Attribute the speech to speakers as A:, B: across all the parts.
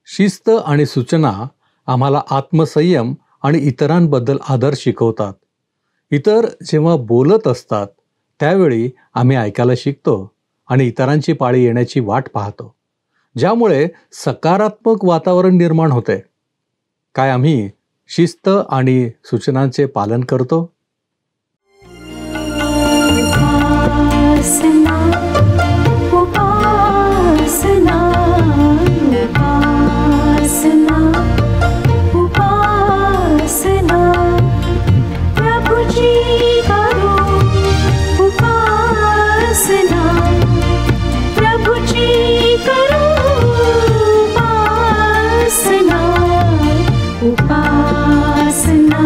A: शिस्त आणि सूचना आम्हाला आत्मसंयम आणि इतरांबद्दल आदर शिकवतात. इतर जेव्हा बोलत असतात त्यावेळी आम्ही ऐकायला शिकतो आणि इतरांची पाळी येण्याची वाट पाहतो, ज्यामुळे सकारात्मक वातावरण निर्माण होते. काय आम्ही शिस्त आणि सूचनांचे पालन करतो?
B: उपासना उपासना उपासना उपासना प्रभुजी करो उपासना प्रभुजी करो उपासना उपासना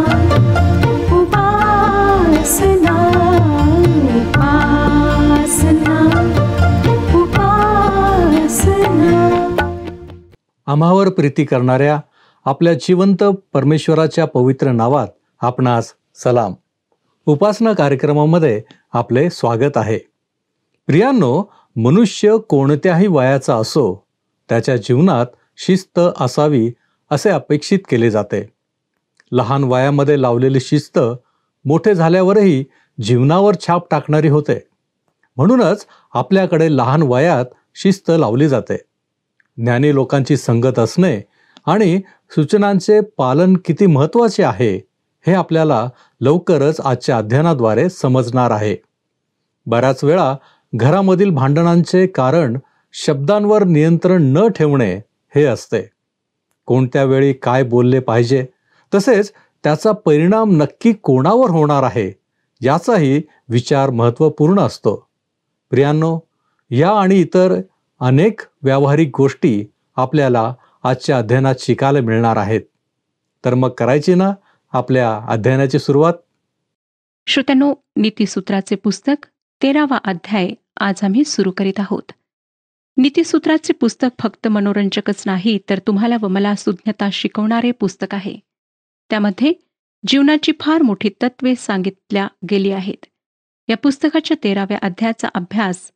B: उपासना
A: आम्हावर प्रीती करणाऱ्या आपल्या जिवंत परमेश्वराच्या पवित्र नावात आपणास सलाम. उपासना कार्यक्रमामध्ये आपले स्वागत आहे. प्रियांनो, मनुष्य कोणत्याही वयाचा असो त्याच्या जीवनात शिस्त असावी असे अपेक्षित केले जाते. लहान वयामध्ये लावलेली शिस्त मोठे झाल्यावरही जीवनावर छाप टाकणारी होते. म्हणूनच आपल्याकडे लहान वयात शिस्त लावली जाते. ज्ञानी लोकांची संगत असणे आणि सूचनांचे पालन किती महत्त्वाचे आहे हे आपल्याला लवकरच आजच्या अध्ययनाद्वारे समजणार आहे. बऱ्याच वेळा घरामधील भांडणांचे कारण शब्दांवर नियंत्रण न ठेवणे हे असते. कोणत्या वेळी काय बोलले पाहिजे, तसेच त्याचा परिणाम नक्की कोणावर होणार आहे याचाही विचार महत्त्वपूर्ण असतो. प्रियांनो, या आणि इतर अनेक व्यावहारिक गोष्टी आपल्याला आजच्या अध्ययनात शिकायला मिळणार आहेत. तर मग करायची ना आपल्या अध्ययनाची सुरुवात?
C: श्रोत्यांनो, नीतिसूत्राचे पुस्तक 13वा अध्याय आज आम्ही सुरू करीत आहोत. नीतिसूत्राचे पुस्तक फक्त मनोरंजकच नाही, तर तुम्हाला व मला सुज्ञता शिकवणारे पुस्तक आहे. त्यामध्ये जीवनाची फार मोठी तत्वे सांगितल्या गेली आहेत. या पुस्तकाच्या 13व्या अध्यायाचा अभ्यास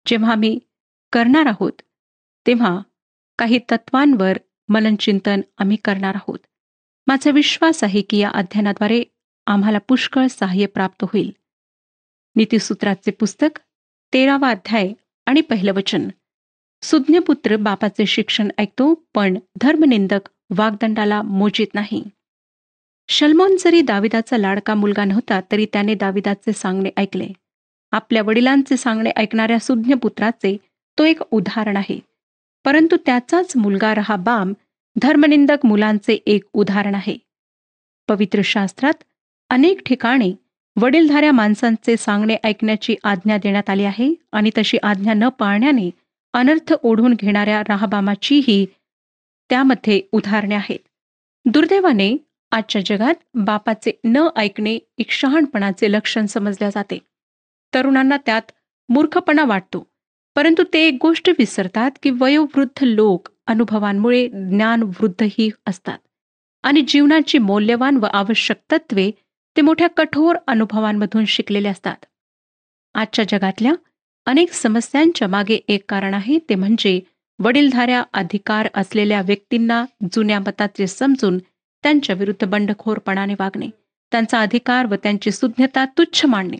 C: जेव्हा आम्ही करणार आहोत तेव्हा काही तत्वांवर मननचिंतन आम्ही करणार आहोत. माझा विश्वास आहे की या अध्ययनाद्वारे आम्हाला पुष्कळ सहाय्य प्राप्त होईल. नीतिसूत्राचे पुस्तक 13वा अध्याय आणि पहिलं वचन. सुज्ञपुत्र बापाचे शिक्षण ऐकतो, पण धर्मनिंदक वाग्दंडाला मोजीत नाही. शल्मोन जरी दाविदाचा लाडका मुलगा नव्हता, तरी त्याने दाविदाचे सांगणे ऐकले. आपल्या वडिलांचे सांगणे ऐकणाऱ्या सुज्ञपुत्राचे तो एक उदाहरण आहे. परंतु त्याचाच मुलगा रहाबाम धर्मनिंदक मुलांचे एक उदाहरण आहे. पवित्र शास्त्रात अनेक ठिकाणी वडीलधाऱ्या माणसांचे सांगणे ऐकण्याची आज्ञा देण्यात आली आहे आणि तशी आज्ञा न पाळण्याने अनर्थ ओढून घेणाऱ्या रहाबामाचीही त्यामध्ये उदाहरणे आहेत. दुर्दैवाने आजच्या जगात बापाचे न ऐकणे एक शहाणपणाचे लक्षण समजले जाते. तरुणांना त्यात मूर्खपणा वाटतो, परंतु ते एक गोष्ट विसरतात की वयोवृद्ध लोक अनुभवांमुळे ज्ञानवृद्धही असतात आणि जीवनाची मौल्यवान व आवश्यक तत्वे ते मोठ्या कठोर अनुभवांमधून शिकलेले असतात. आजच्या जगातल्या अनेक समस्यांच्या मागे एक कारण आहे, ते म्हणजे वडीलधाऱ्या अधिकार असलेल्या व्यक्तींना जुन्या मताचे समजून त्यांच्या विरुद्ध बंडखोरपणाने वागणे, त्यांचा अधिकार व त्यांची सुज्ञता तुच्छ मानणे.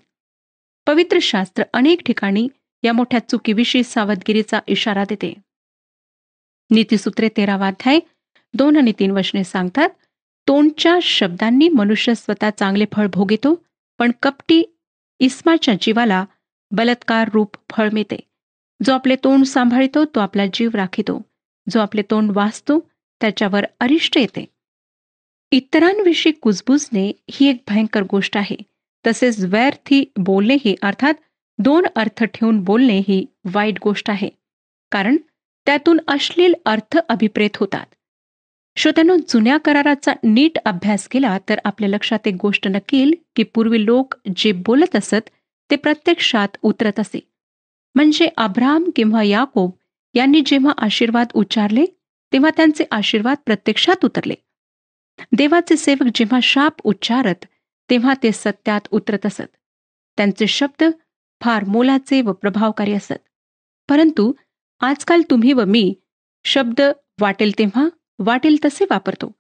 C: पवित्र शास्त्र अनेक ठिकाणी या मोठ्या चुकीविषयी सावधगिरीचा इशारा देते. नीतिसूत्रे 13वा अध्याय 2 आणि 3 वचने सांगतात, तोंडच्या शब्दांनी मनुष्य स्वतः चांगले फळ भोगितो, पण कपटी इस्माच्या जीवाला बलात्कार रूप फळ मिळते. जो आपले तोंड सांभाळितो तो आपला जीव राखितो, जो आपले तोंड वाचतो त्याच्यावर अरिष्ट येते. इतरांविषयी कुजबुजणे ही एक भयंकर गोष्ट आहे. तसेच व्यर्थी बोलणेही, अर्थात 2 अर्थ ठेवून बोलणे ही वाईट गोष्ट आहे, कारण त्यातून अश्लील अर्थ अभिप्रेत होतात. श्रोत्यांनो, जुन्या कराराचा नीट अभ्यास केला तर आपल्या लक्षात एक गोष्ट नक्की येईल की पूर्वी लोक जे बोलत असत ते प्रत्यक्षात उतरत असे. म्हणजे अब्राहम किंवा याकोब यांनी जेव्हा आशीर्वाद उच्चारले तेव्हा त्यांचे आशीर्वाद प्रत्यक्षात उतरले. देवाचे सेवक जेव्हा शाप उच्चारत तेव्हा ते सत्यात उतरत असत. त्यांचे शब्द फार मोलाचे व प्रभावकारी असत. परंतु आजकाल तुम्ही व मी शब्द वाटेल तेव्हा वाटेल तसे वापरतो.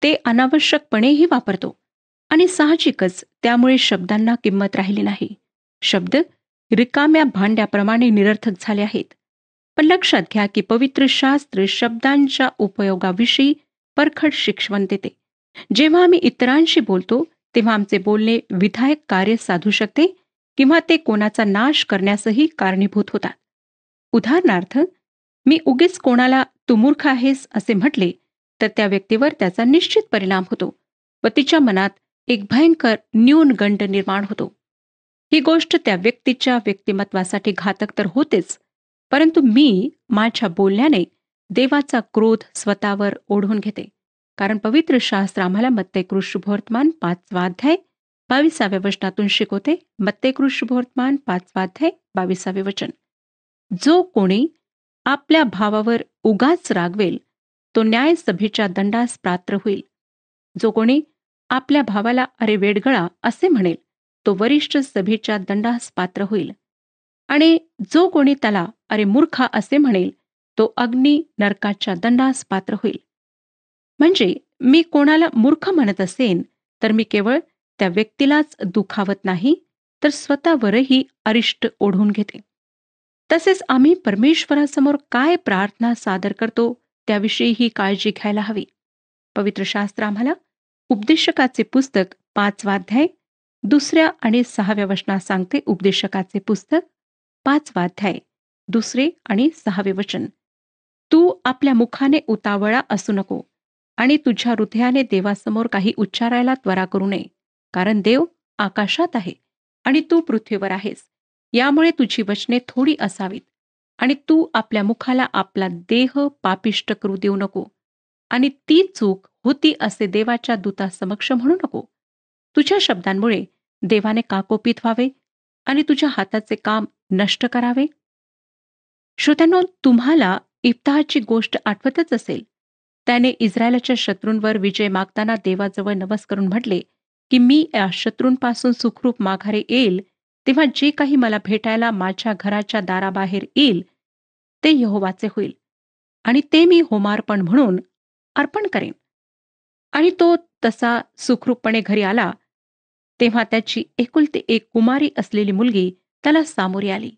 C: ते अनावश्यकपणेही वापरतो आणि साहजिकच त्यामुळे शब्दांना किंमत राहिली नाही. शब्द रिकाम्या भांड्याप्रमाणे निरर्थक झाले आहेत. पण लक्षात घ्या की पवित्र शास्त्र शब्दांच्या उपयोगाविषयी परखड शिकवण देते. जेव्हा आम्ही इतरांशी बोलतो तेव्हा आमचे बोलणे विधायक कार्य साधू शकते किंवा ते कोणाचा नाश करण्यासही कारणीभूत होतात. उदाहरणार्थ, मी उगीच कोणाला तू मूर्ख आहेस असे म्हटले तर त्या व्यक्तीवर त्याचा निश्चित परिणाम होतो व तिच्या मनात एक भयंकर न्यूनगंड निर्माण होतो. ही गोष्ट त्या व्यक्तीच्या व्यक्तिमत्वासाठी घातक तर होतेच, परंतु मी माझ्या बोलण्याने देवाचा क्रोध स्वतःवर ओढून घेते. कारण पवित्र शास्त्र आम्हाला मत्तेकृत शुभवर्तमान 5 अध्याय 22 वचनातून शिकवते. मत्तेकृत शुभवर्तमान 5 अध्याय 22 वचन. जो कोणी आपल्या भावावर उगाच रागवेल तो न्यायसभेच्या दंडास पात्र होईल. जो कोणी आपल्या भावाला अरे वेडगळा असे म्हणेल तो वरिष्ठ सभेच्या दंडास पात्र होईल. आणि जो कोणी त्याला अरे मूर्खा असे म्हणेल तो अग्नी नरकाच्या दंडास पात्र होईल. म्हणजे मी कोणाला मूर्ख म्हणत असेन तर मी केवळ त्या व्यक्तीलाच दुखावत नाही तर स्वतःवरही अरिष्ट ओढून घेते. तसेच आम्ही परमेश्वरासमोर काय प्रार्थना सादर करतो त्याविषयी ही काळजी घ्यायला हवी. पवित्र शास्त्र आम्हाला उपदेशकाचे पुस्तक 5 अध्याय 2 आणि 6 वचनात सांगते. उपदेशकाचे पुस्तक 5 अध्याय 2 आणि 6 वचन. तू आपल्या मुखाने उतावळा असू नको आणि तुझ्या हृदयाने देवासमोर काही उच्चारायला त्वरा करू नये. कारण देव आकाशात आहे आणि तू पृथ्वीवर आहेस. यामुळे तुझी वचने थोडी असावीत आणि तू आपल्या मुखाला आपला देह पापिष्ट करू देऊ नको आणि ती चूक होती असे देवाच्या दूतासमक्ष म्हणू नको. तुझ्या शब्दांमुळे देवाने का कोपित व्हावे आणि तुझ्या हाताचे काम नष्ट करावे. श्रोत्यांनो, तुम्हाला इफ्ताहाची गोष्ट आठवतच असेल. त्याने इस्रायलच्या शत्रूंवर विजय मागताना देवाजवळ नवस करून म्हटले की मी या शत्रूंपासून सुखरूप माघारी येईल तेव्हा जे काही मला भेटायला माझ्या घराच्या दाराबाहेर येईल ते यहोवाचे होईल आणि ते मी होमार्पण म्हणून अर्पण करेन. आणि तो तसा सुखरूपपणे घरी आला तेव्हा त्याची एकुलती एक कुमारी असलेली मुलगी त्याला सामोरी आली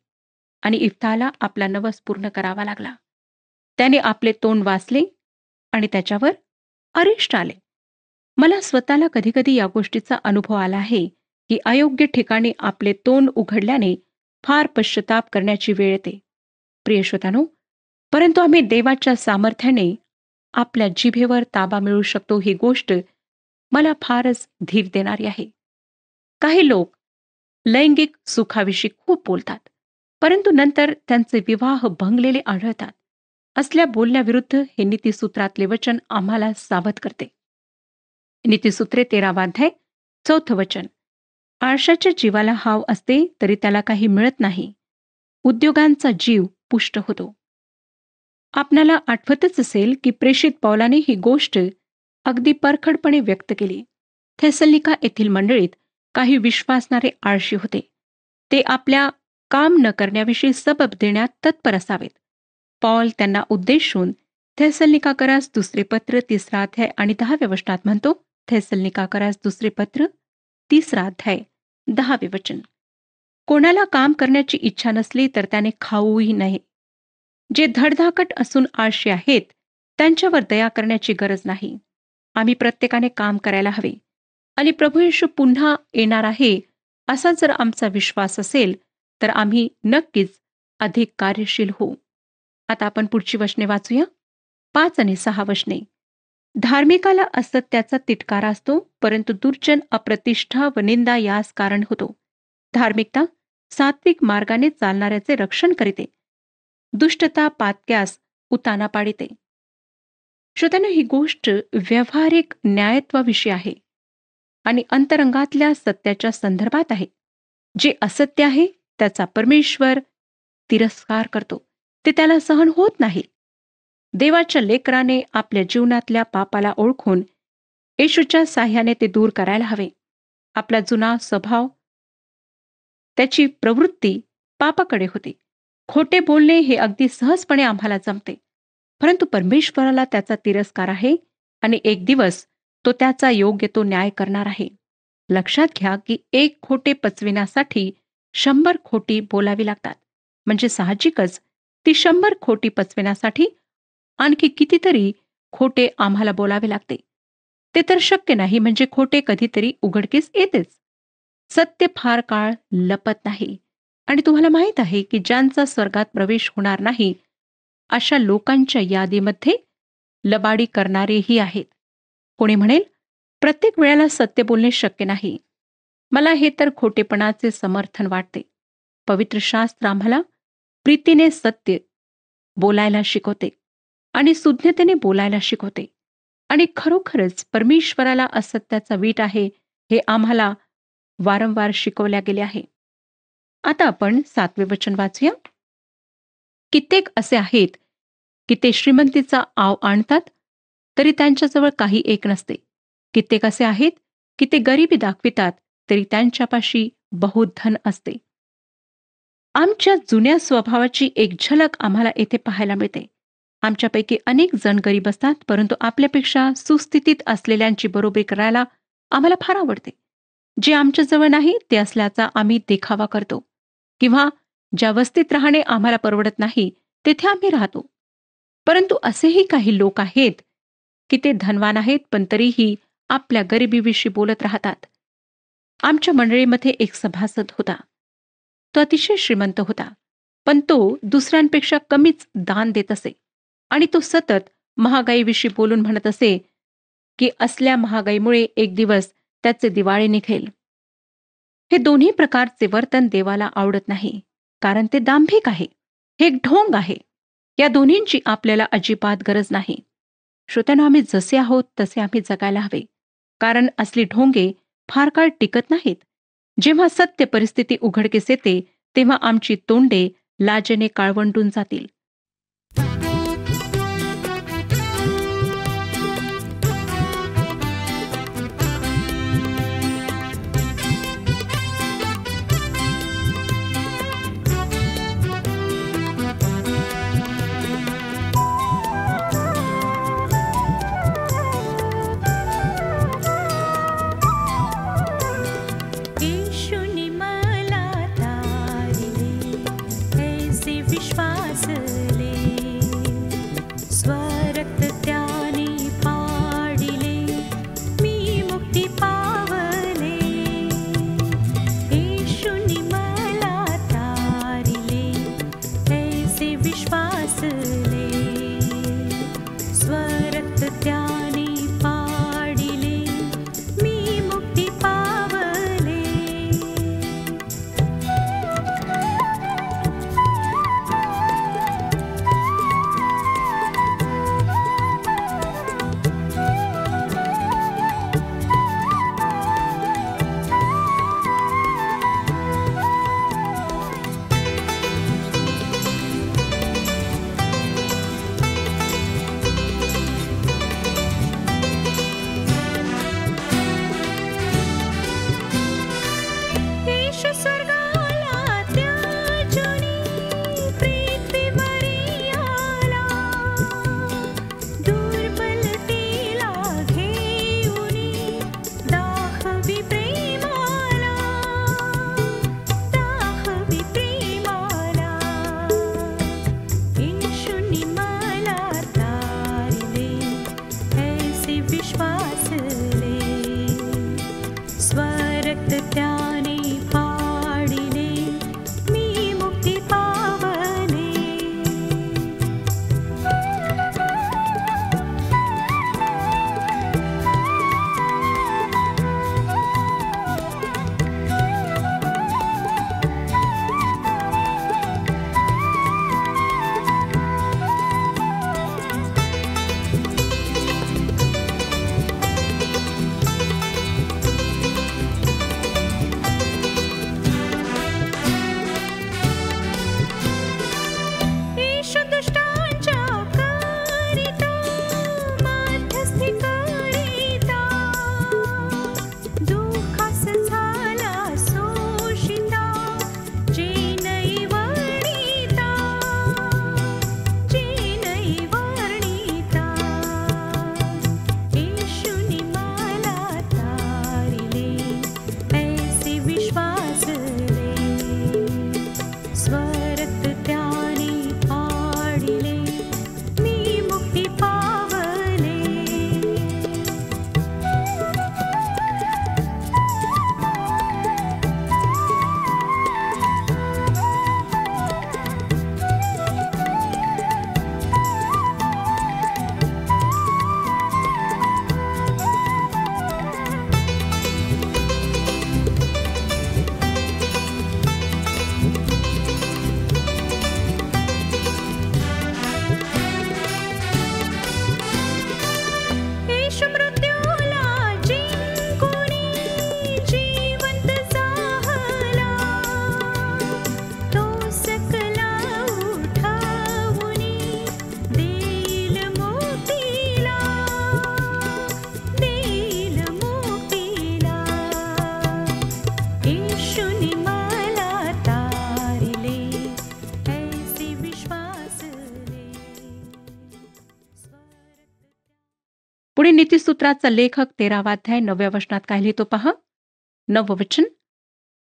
C: आणि इफ्ताहाला आपला नवस पूर्ण करावा लागला. त्याने आपले तोंड वासले आणि त्याच्यावर अरिष्ट आले. मला स्वतःला कधीकधी या गोष्टीचा अनुभव आला आहे की अयोग्य ठिकाणी आपले तोंड उघडल्याने फार पश्चाताप करण्याची वेळ येते. प्रिय श्रोत्यानो, परंतु आम्ही देवाच्या सामर्थ्याने आपल्या जिभेवर ताबा मिळवू शकतो ही गोष्ट मला फारच धीर देणारी आहे. काही लोक लैंगिक सुखाविषयी खूप बोलतात, परंतु नंतर त्यांचे विवाह भंगलेले आढळतात. असल्या बोलण्याविरुद्ध हे नीतिसूत्रातले वचन आम्हाला सावध करते. नीतिसूत्रे 13 अध्याय 4 वचन. आळशाच्या जीवाला हाव असते तरी त्याला काही मिळत नाही. उद्योगांचा जीव पुष्ट होतो. आपणाला आठवतच असेल की प्रेषित पौलाने ही गोष्ट अगदी परखडपणे व्यक्त केली. थेसलोनिका येथील मंडळीत काही विश्वासणारे आळशी होते. ते आपल्या काम न करण्याविषयी सबब देण्यात तत्पर असावेत. पौल त्यांना उद्देशून थेसलोनिकाकरास दुसरे पत्र 3 अध्याय आणि 10 वचनात म्हणतो. थेसलोनिकाकरास दुसरे पत्र 3 अध्याय 10 वचन. कोणाला काम करण्याची इच्छा नसली तर त्याने खाऊही नये. जे धडधाकट असून आळशी आहेत त्यांच्यावर दया करण्याची गरज नाही. आम्ही प्रत्येकाने काम करायला हवे आणि प्रभू येशू पुन्हा येणार आहे असा जर आमचा विश्वास असेल तर आम्ही नक्कीच अधिक कार्यशील होऊ. आता आपण पुढची वचने वाचूया. 5 आणि 6 वचने. धार्मिकाला असत्याचा तिटकारा असतो, परंतु दुर्जन अप्रतिष्ठा व निंदा यास कारण होतो. धार्मिकता सात्विक मार्गाने चालणाऱ्याचे रक्षण करीते. दुष्टता पातक्यास उताना पाडिते. श्रोत्यांनो, ही गोष्ट व्यावहारिक न्यायत्वाविषयी आहे आणि अंतरंगातल्या सत्याच्या संदर्भात आहे. जे असत्य आहे त्याचा परमेश्वर तिरस्कार करतो. ते त्याला सहन होत नाही. देवाच्या लेकराने आपल्या जीवनातल्या पापाला ओळखून येशूच्या साह्याने ते दूर करायला हवे. आपला जुना स्वभाव, त्याची प्रवृत्ती पापाकडे होती. खोटे बोलणे हे अगदी सहजपणे आम्हाला जमते. परंतु परमेश्वराला त्याचा तिरस्कार आहे आणि एक दिवस तो त्याचा योग्य तो न्याय करणार आहे. लक्षात घ्या की 1 खोटे पचविण्यासाठी 100 खोटी बोलावी लागतात. म्हणजे साहजिकच ती 100 खोटी पचविण्यासाठी आणखी कितीतरी खोटे आम्हाला बोलावे लागते. ते तर शक्य नाही, म्हणजे खोटे कधीतरी उघडकीस येतेच. सत्य फार काळ लपत नाही आणि तुम्हाला माहीत आहे की ज्यांचा स्वर्गात प्रवेश होणार नाही अशा लोकांच्या यादीमध्ये लबाडी करणारेही आहेत. कोणी म्हणेल, प्रत्येक वेळेला सत्य बोलणे शक्य नाही. मला हे तर खोटेपणाचे समर्थन वाटते. पवित्र शास्त्र आम्हाला प्रीतीने सत्य बोलायला शिकवते आणि सुज्ञतेने बोलायला शिकवते आणि खरोखरच परमेश्वराला असत्याचा वीट आहे हे आम्हाला वारंवार शिकवल्या गेले आहे. आता आपण 7वे वचन वाचूया. कित्येक असे आहेत की ते श्रीमंतीचा आव आणतात तरी त्यांच्याजवळ काही एक नसते. कित्येक असे आहेत की ते गरिबी दाखवितात तरी त्यांच्यापाशी बहुत धन असते. आमच्या जुन्या स्वभावाची एक झलक आम्हाला येथे पाहायला मिळते. आमच्यापैकी अनेक जण गरीब असतात, परंतु आपल्यापेक्षा सुस्थितीत असलेल्यांची बरोबरी करायला आम्हाला फार आवडते. जे आमच्याजवळ नाही ते असल्याचा आम्ही देखावा करतो, किंवा ज्या वस्तीत राहणे आम्हाला परवडत नाही तेथे आम्ही राहतो. परंतु असेही काही लोक आहेत की ते धनवान आहेत पण तरीही आपल्या गरिबीविषयी बोलत राहतात. आमच्या मंडळीमध्ये एक सभासद होता. तो अतिशय श्रीमंत होता, पण तो दुसऱ्यांपेक्षा कमीच दान देत असे आणि तो सतत महागाईविषयी बोलून म्हणत असे की असल्या महागाईमुळे एक दिवस त्याचे दिवाळे निघेल. हे दोन्ही प्रकारचे वर्तन देवाला आवडत नाही, कारण ते दांभिक आहे. हे एक ढोंग आहे. या दोन्हींची आपल्याला अजिबात गरज नाही. श्रोत्यांनो, आम्ही जसे आहोत तसे आम्ही जगायला हवे, कारण असली ढोंगे फार काळ टिकत नाहीत. जेव्हा सत्य परिस्थिती उघडकीस येते तेव्हा आमची तोंडे लाजेने काळवंडून जातील.
B: येशूने मला तारिले, ऐसे विश्वासले, स्वरक्त त्याने पाडिले, मी मुक्ती पावले. येशूने मला तारिले, ऐसे विश्वासले, स्वरक्त त्याने पाडिले, मी मुक्ती पावले.
C: पुढे नीतिसूत्राचा लेखक 13वा अध्याय 9व्या वचनात काय लिहितो पहा. 9वं वचन,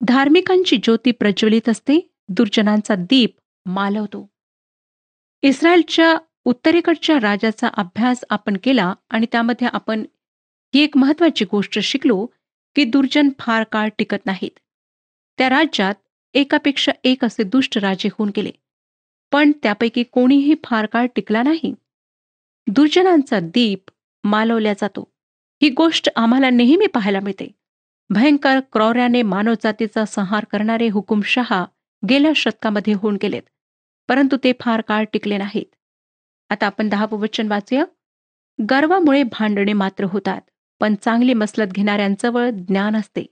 C: धार्मिकांची ज्योती प्रज्वलित असते, दुर्जनांचा दीप मालवतो. इस्रायलच्या उत्तरेकडच्या राजाचा अभ्यास आपण केला आणि त्यामध्ये आपण ही एक महत्वाची गोष्ट शिकलो की दुर्जन फार काळ टिकत नाहीत. त्या राज्यात एकापेक्षा एक असे दुष्ट राजे होऊन गेले, पण त्यापैकी कोणीही फार काळ टिकला नाही. दुर्जनांचा दीप मालवला जातो. ही गोष्ट आम्हाला नेहमी पाहायला मिळते. भयंकर क्रौर्याने मानवजातीचा संहार करणारे हुकुमशहा गेल्या शतकामध्ये होऊन गेलेत, परंतु ते फार काळ टिकले नाहीत. आता आपण 10वं वचन वाचूया. गर्वामुळे भांडणे मात्र होतात, पण चांगली मसलत घेणाऱ्यांजवळ ज्ञान असते.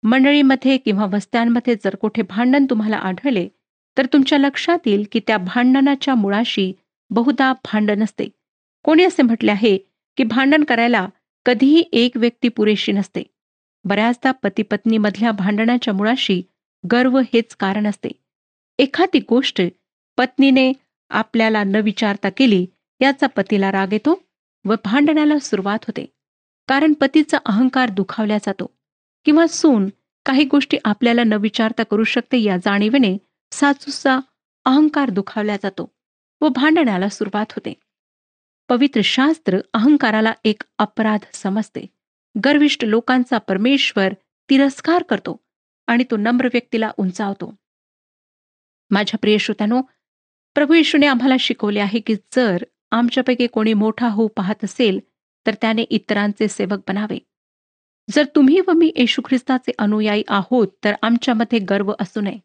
C: मंडळीमध्ये किंवा वस्त्यांमध्ये जर कुठे भांडण तुम्हाला आढळले तर तुमच्या लक्षात येईल की त्या भांडणाच्या मुळाशी बहुधा भांडण असते. कोणी असे म्हटले आहे की भांडण करायला कधीही एक व्यक्ती पुरेशी नसते. बऱ्याचदा पती पत्नीमधल्या भांडणाच्या मुळाशी गर्व हेच कारण असते. एखादी गोष्ट पत्नीने आपल्याला न विचारता केली याचा पतीला राग येतो व भांडणाला सुरुवात होते, कारण पतीचा अहंकार दुखावला जातो. किंवा सून काही गोष्टी आपल्याला न विचारता करू शकते या जाणीवेने सासूचा अहंकार दुखावला जातो व भांडणाला सुरुवात होते. पवित्र शास्त्र अहंकाराला एक अपराध समजते. गर्विष्ठ लोकांचा परमेश्वर तिरस्कार करतो आणि तो नम्र व्यक्तीला उंचावतो. माझ्या प्रिय श्रोत्यानो, प्रभू येशूने आम्हाला शिकवले आहे की जर आमच्यापैकी कोणी मोठा होऊ पाहत असेल तर त्याने इतरांचे सेवक बनावे. जर तुम्ही व मी येशू ख्रिस्ताचे अनुयायी आहोत तर आमच्यामध्ये गर्व असू नये,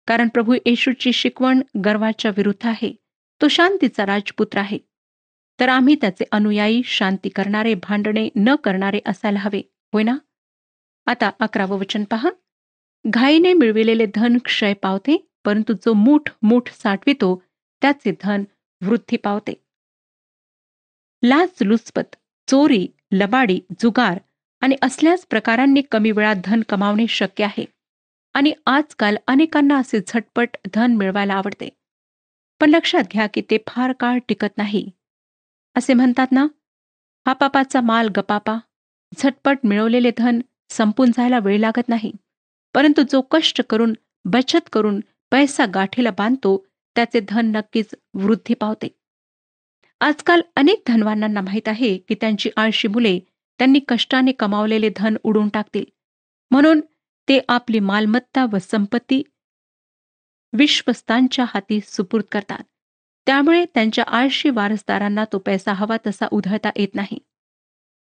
C: कारण प्रभू येशूची शिकवण गर्वाच्या विरुद्ध आहे. तो शांतीचा राजपुत्र आहे. तर आम्ही त्याचे अनुयायी, शांती करणारे, भांडणे न करणारे असायला हवे, होय ना? आता 11वं वचन पहा. घाईने मिळविलेले धन क्षय पावते, परंतु जो मूठ साठवितो त्याचे धन वृद्धी पावते. लाचलुचपत, चोरी, लबाडी, जुगार आणि असल्याच प्रकारांनी कमी वेळात धन कमावणे शक्य आहे आणि आजकाल अनेकांना असे झटपट धन मिळवायला आवडते. पण लक्षात घ्या की ते फार काळ टिकत नाही. असे म्हणतात ना, हा पापाचा माल गपापा. झटपट मिळवलेले धन संपून जायला वेळ लागत नाही, परंतु जो कष्ट करून, बचत करून पैसा गाठीला बांधतो त्याचे धन नक्कीच वृद्धी पावते. आजकाल अनेक धनवानांना माहीत आहे की त्यांची आळशी मुले त्यांनी कष्टाने कमावलेले धन उडवून टाकतील, म्हणून ते आपली मालमत्ता व संपत्ती विश्वस्तांच्या हाती सुपूर्द करतात. त्यामुळे त्यांच्या आळशी वारसदारांना तो पैसा हवा तसा उधळता येत नाही.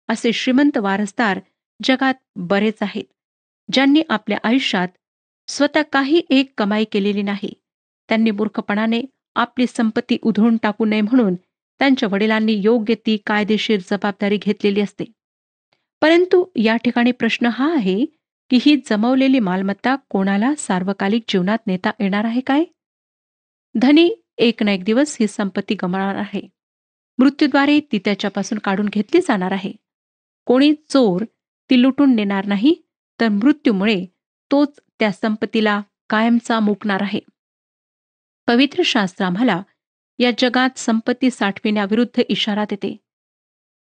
C: असे श्रीमंत वारसदार जगात बरेच आहेत, ज्यांनी आपल्या आयुष्यात स्वतः काही एक कमाई केलेली नाही. त्यांनी मूर्खपणाने आपली संपत्ती उधळून टाकू नये म्हणून त्यांच्या वडिलांनी योग्य ती कायदेशीर जबाबदारी घेतलेली असते. परंतु या ठिकाणी प्रश्न हा आहे की ही जमवलेली मालमत्ता कोणाला सार्वकालिक जीवनात नेता येणार आहे काय? धनी एक ना एक दिवस ही संपत्ती गमावणार आहे. मृत्यूद्वारे ती त्याच्यापासून काढून घेतली जाणार आहे. कोणी चोर ती लुटून नेणार नाही, तर मृत्यूमुळे तोच त्या संपत्तीला कायमचा मुकणार आहे. पवित्र शास्त्र आम्हाला या जगात संपत्ती साठविण्याविरुद्ध इशारा देते.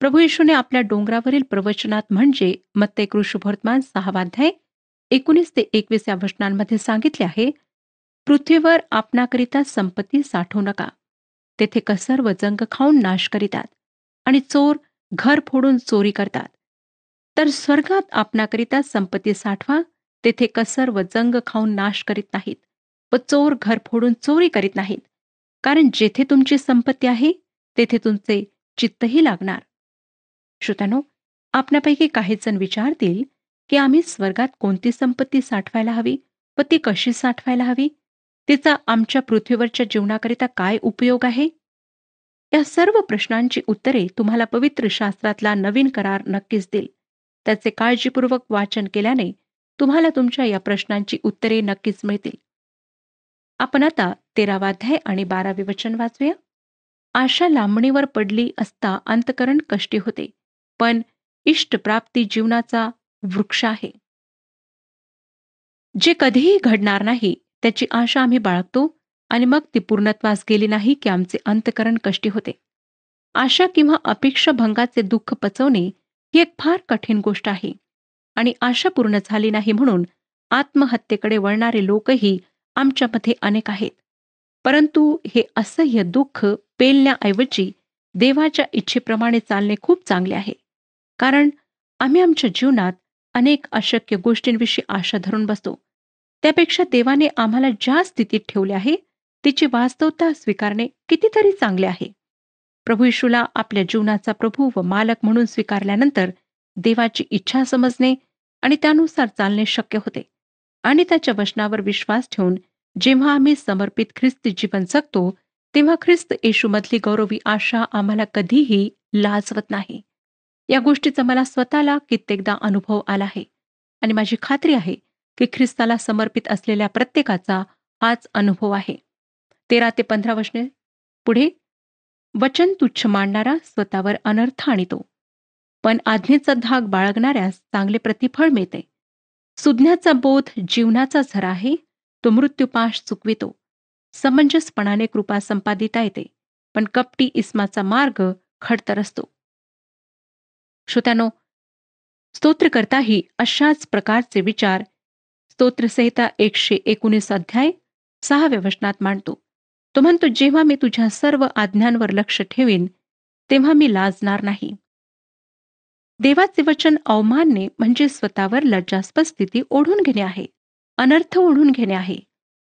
C: प्रभू येशूने आपल्या डोंगरावरील प्रवचनात म्हणजे मत्ते कृष्णवर्तमान 6वा अध्याय 19 ते 21 या वचनांमध्ये सांगितले आहे, पृथ्वीवर आपणाकरिता संपत्ती साठवू नका. तेथे कसर व जंग खाऊन नाश करीतात आणि चोर घर फोडून चोरी करतात. तर स्वर्गात आपणाकरिता संपत्ती साठवा, तेथे कसर व जंग खाऊन नाश करीत नाहीत व चोर घर फोडून चोरी करीत नाहीत. कारण जेथे तुमची संपत्ती आहे तेथे तुमचे चित्तही लागणार. श्रोत्यानो, आपणापैकी काही जण विचारतील की आम्ही स्वर्गात कोणती संपत्ती साठवायला हवी व ती कशी साठवायला हवी, तिचा आमच्या पृथ्वीवरच्या जीवनाकरिता काय उपयोग आहे? या सर्व प्रश्नांची उत्तरे तुम्हाला पवित्र शास्त्रातला नवीन करार नक्कीच देईल. त्याचे काळजीपूर्वक वाचन केल्याने तुम्हाला तुमच्या या प्रश्नांची उत्तरे नक्कीच मिळतील. आपण आता 13वा अध्याय आणि 12वे वचन वाचूया. आशा लांबणीवर पडली असता अंतकरण कष्टी होते, पण इष्टप्राप्ती जीवनाचा वृक्ष आहे. जे कधीही घडणार नाही त्याची आशा आम्ही बाळगतो आणि मग ती पूर्णत्वास गेली नाही की आमचे अंतकरण कष्टी होते. आशा किंवा अपेक्षा भंगाचे दुःख पचवणे ही एक फार कठीण गोष्ट आहे. आणि आशा पूर्ण झाली नाही म्हणून आत्महत्येकडे वळणारे लोकही आमच्यामध्ये अनेक आहेत. परंतु हे असह्य दुःख पेलण्याऐवजी देवाच्या इच्छेप्रमाणे चालणे खूप चांगले आहे. कारण आम्ही आमच्या जीवनात अनेक अशक्य गोष्टींविषयी आशा धरून बसतो. त्यापेक्षा देवाने आम्हाला ज्या स्थितीत ठेवले आहे तिची वास्तवता स्वीकारणे कितीतरी चांगले आहे. प्रभू येशूला आपल्या जीवनाचा प्रभू व मालक म्हणून स्वीकारल्यानंतर देवाची इच्छा समजणे आणि त्यानुसार चालणे शक्य होते. आणि त्याच्या वचनावर विश्वास ठेवून जेव्हा आम्ही समर्पित ख्रिस्ती जीवन जगतो तेव्हा ख्रिस्त येशूमधली गौरवी आशा आम्हाला कधीही लाजवत नाही. या गोष्टीचा मला स्वतःला कित्येकदा अनुभव आला आहे आणि माझी खात्री आहे की ख्रिस्ताला समर्पित असलेल्या प्रत्येकाचा हाच अनुभव आहे. 13 ते 15 वचने पुढे, वचन तुच्छ मांडणारा स्वतःवर अनर्थ आणितो, पण आज्ञेचा धाक बाळगणाऱ्यास चांगले प्रतिफळ मिळते. सुज्ञाचा बोध जीवनाचा झरा आहे, तो मृत्यूपाश चुकवितो. समंजसपणाने कृपा संपादिता येते, पण कपटी इस्माचा मार्ग खडतर असतो. श्रोत्यानो, स्तोत्रकर्ताही अशाच प्रकारचे विचार स्तोत्रसंहिता 119 अध्याय 6व्या वचनात मांडतो. तो म्हणतो, जेव्हा मी तुझ्या सर्व आज्ञांवर लक्ष ठेवीन तेव्हा मी लाजणार नाही. देवाचे वचन अवमानने म्हणजे स्वतःवर लज्जास्पद स्थिती ओढून घेणे आहे, अनर्थ ओढून घेणे आहे.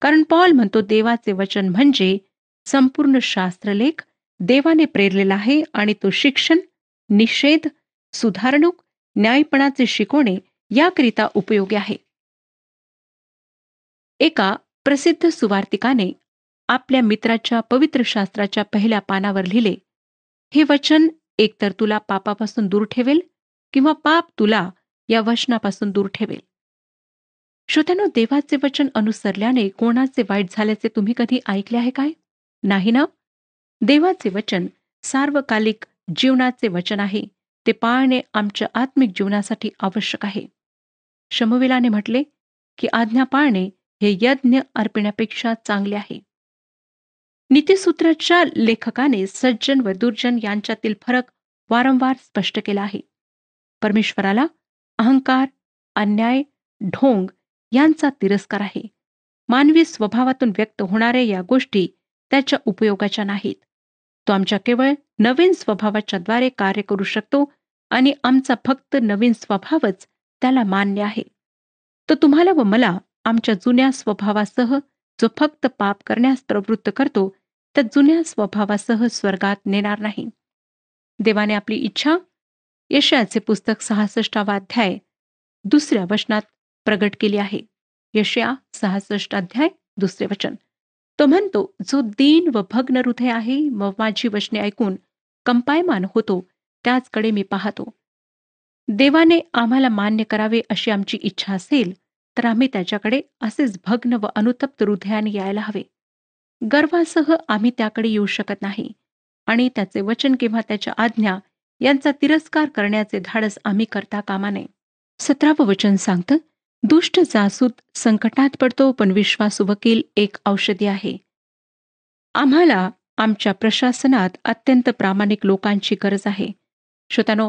C: कारण पॉल म्हणतो, देवाचे वचन म्हणजे संपूर्ण शास्त्रलेख देवाने प्रेरलेला आहे आणि तो शिक्षण, निषेध, सुधारणूक, न्यायपणाचे शिकवणे याकरिता उपयोगी आहे. एका प्रसिद्ध सुवार्तिकाने आपल्या मित्राच्या पवित्र शास्त्राच्या पहिल्या पानावर लिहिले, हे वचन एकतर तुला पापापासून दूर ठेवेल किंवा पाप तुला या वचनापासून दूर ठेवेल. श्रोत्यानो, देवाचे वचन अनुसरल्याने कोणाचे वाईट झाल्याचे तुम्ही कधी ऐकले आहे काय? नाही ना? देवाचे वचन सार्वकालिक जीवनाचे वचन आहे. ते पाळणे आमच्या आत्मिक जीवनासाठी आवश्यक आहे. शमूएलाने म्हटले की आज्ञा पाळणे हे यज्ञ अर्पण्यापेक्षा चांगले आहे. नीतिसूत्राच्या लेखकाने सज्जन व दुर्जन यांच्यातील फरक वारंवार स्पष्ट केला आहे. परमेश्वराला अहंकार, अन्याय, ढोंग यांचा तिरस्कार आहे. मानवी स्वभावातून व्यक्त होणाऱ्या या गोष्टी त्याच्या उपयोगाच्या नाहीत. तो आमच्या केवळ नवीन स्वभावाच्या द्वारे कार्य करू शकतो आणि आमचा फक्त नवीन स्वभावच त्याला मान्य आहे. तो तुम्हाला व मला आमच्या जुन्या स्वभावासह जो फक्त पाप करण्यास प्रवृत्त करतो त्या जुन्या स्वभावासह स्वर्गात नेणार नाही. देवाने आपली इच्छा यशायाचे पुस्तक 66 अध्याय 2 वचनात प्रगट केली आहे. यशया 66 अध्याय 2 वचन. तो म्हणतो, जो दीन व भग्न हृदय आहे व माझी वचने ऐकून कंपायमान होतो त्याचकडे मी पाहतो. देवाने आम्हाला मान्य करावे अशी आमची इच्छा असेल तर आम्ही त्याच्याकडे असेच भग्न व अनुतप्त हृदयाने यायला हवे. गर्वासह आम्ही त्याकडे येऊ शकत नाही आणि त्याचे वचन किंवा त्याच्या आज्ञा यांचा तिरस्कार करण्याचे धाडस आम्ही करता कामा नये. 17वं वचन सांगतं, दुष्ट जासूद संकटात पडतो पण विश्वासू वकील एक औषधी आहे. आम्हाला आमच्या प्रशासनात अत्यंत प्रामाणिक लोकांची गरज आहे. श्रोत्यानो,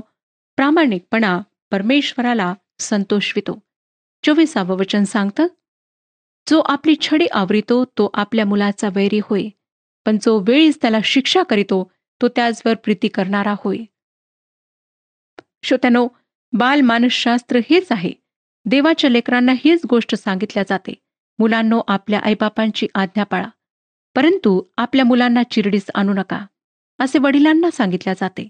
C: प्रामाणिकपणा परमेश्वराला संतोषवितो. 24वं वचन सांगतं, जो आपली छडी आवरितो तो आपल्या मुलाचा वैरी होय, पण जो वेळीच त्याला शिक्षा करीतो तो त्याचवर प्रीती करणारा होय. श्रोत्यानो, बाल मानसशास्त्र हेच आहे. देवाच्या लेकरांना हीच गोष्ट सांगितल्या जाते, मुलांनो आपल्या आईबापांची आज्ञा पाळा, परंतु आपल्या मुलांना चिरडीस आणू नका, असे वडिलांना सांगितल्या जाते.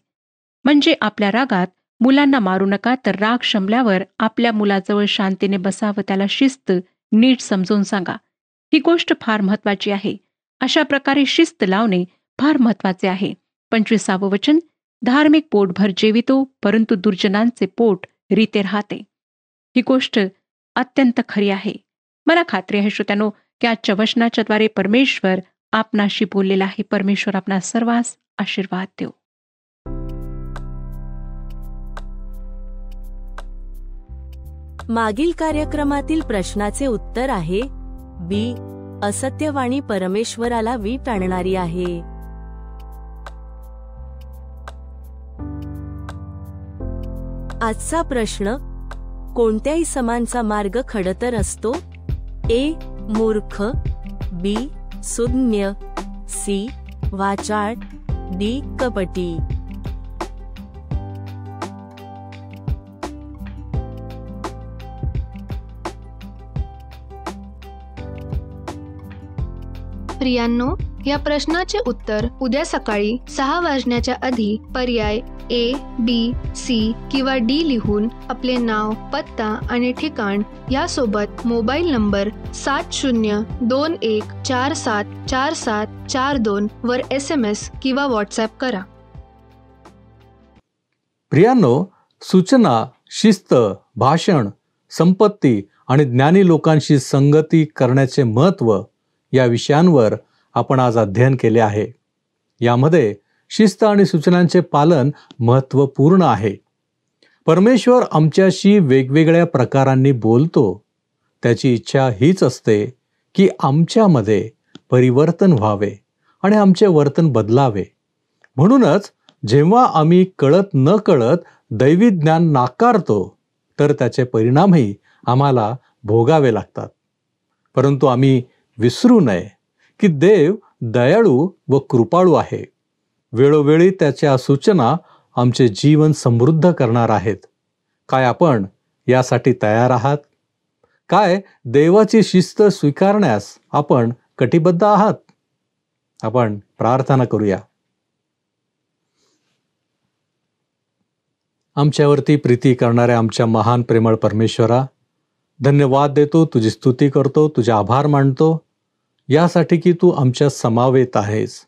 C: म्हणजे आपल्या रागात मुलांना मारू नका, तर राग शमल्यावर आपल्या मुलाजवळ शांतीने बसा व त्याला शिस्त नीट समजून सांगा. ही गोष्ट फार महत्वाची आहे. अशा प्रकारे शिस्त लावणे फार महत्वाचे आहे. 25वं वचन, धार्मिक पोटभर जेवितो परंतु दुर्जनांचे पोट रीते राहते. ही गोष्ट अत्यंत खरी आहे. मला खात्री आहे श्रोत्यानो की आजच्या वचनाच्या द्वारे परमेश्वर आपणाशी बोललेला आहे. परमेश्वर आपणा सर्वांस आशीर्वाद देव.
D: मागील कार्यक्रमातील प्रश्नाचे उत्तर आहे बी. असत्यवाणी परमेश्वराला वीट आणणारी आहे. आजचा प्रश्न, कोणत्याही समानचा मार्ग खडतर असतो? ए. मूर्ख, बी. शून्य, सी. वाचाळ, डी. कपटी.
E: प्रियांनो, या प्रश्नाचे उत्तर उद्या सकाळी 6 वाजण्याच्या आधी पर्याय ए, बी, सी किंवा डी लिहून आपले नाव, पत्ता आणि ठिकाण यासोबत मोबाईल नंबर 7021474742 वर SMS किंवा व्हॉट्सॲप करा.
A: प्रियांनो, सूचना, शिस्त, भाषण, संपत्ती आणि ज्ञानी लोकांशी संगती करण्याचे महत्त्व या विषयांवर आपण आज अध्ययन केले आहे. यामध्ये शिस्त आणि सूचनांचे पालन महत्त्वपूर्ण आहे. परमेश्वर आमच्याशी वेगवेगळ्या प्रकारांनी बोलतो. त्याची इच्छा हीच असते की आमच्यामध्ये परिवर्तन व्हावे आणि आमचे वर्तन बदलावे. म्हणूनच जेव्हा आम्ही कळत न कळत दैवी ज्ञान नाकारतो तर त्याचे परिणामही आम्हाला भोगावे लागतात. परंतु आम्ही विसरू नये की देव दयाळू व कृपाळू आहे. वेळोवेळी त्याच्या सूचना आमचे जीवन समृद्ध करणार आहेत. काय आपण यासाठी तयार आहात? काय देवाची शिस्त स्वीकारण्यास आपण कटिबद्ध आहात? आपण प्रार्थना करूया. आमच्यावरती प्रीती करणाऱ्या आमच्या महान प्रेमळ परमेश्वरा, धन्यवाद देतो, तुझी स्तुती करतो, तुझे आभार मानतो यासाठी की तू आमच्या समवेत आहेस.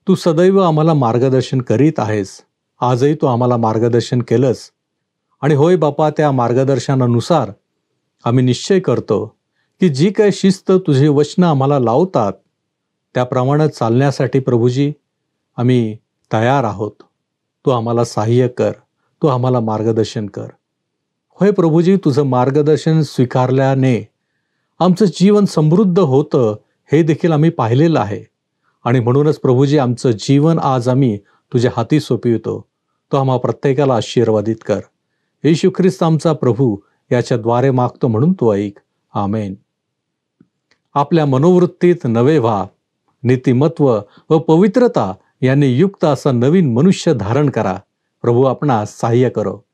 A: तू सदैव आम्हाला मार्गदर्शन करीत आहेस. आजही तू आम्हाला मार्गदर्शन केलंस. आणि होय बापा, त्या मार्गदर्शनानुसार आम्ही निश्चय करतो की जी काही शिस्त तुझी वचनं आम्हाला लावतात त्याप्रमाणे चालण्यासाठी प्रभूजी आम्ही तयार आहोत. तू आम्हाला सहाय्य कर, तू आम्हाला मार्गदर्शन कर. होय प्रभूजी, तुझं मार्गदर्शन स्वीकारल्याने आमचं जीवन समृद्ध होतं हे देखील आम्ही पाहिलेलं आहे. आणि म्हणूनच प्रभूजी, आमचं जीवन आज आम्ही तुझ्या हाती सोपवितो. तो आम्हा प्रत्येकाला आशीर्वादित कर. येशू ख्रिस्त आमचा प्रभू याच्याद्वारे मागतो म्हणून तू ऐक. आमेन. आपल्या मनोवृत्तीत नवे व्हा. नीतिमत्व व पवित्रता यांनी युक्त असा नवीन मनुष्य धारण करा. प्रभू आपणास सहाय्य करो.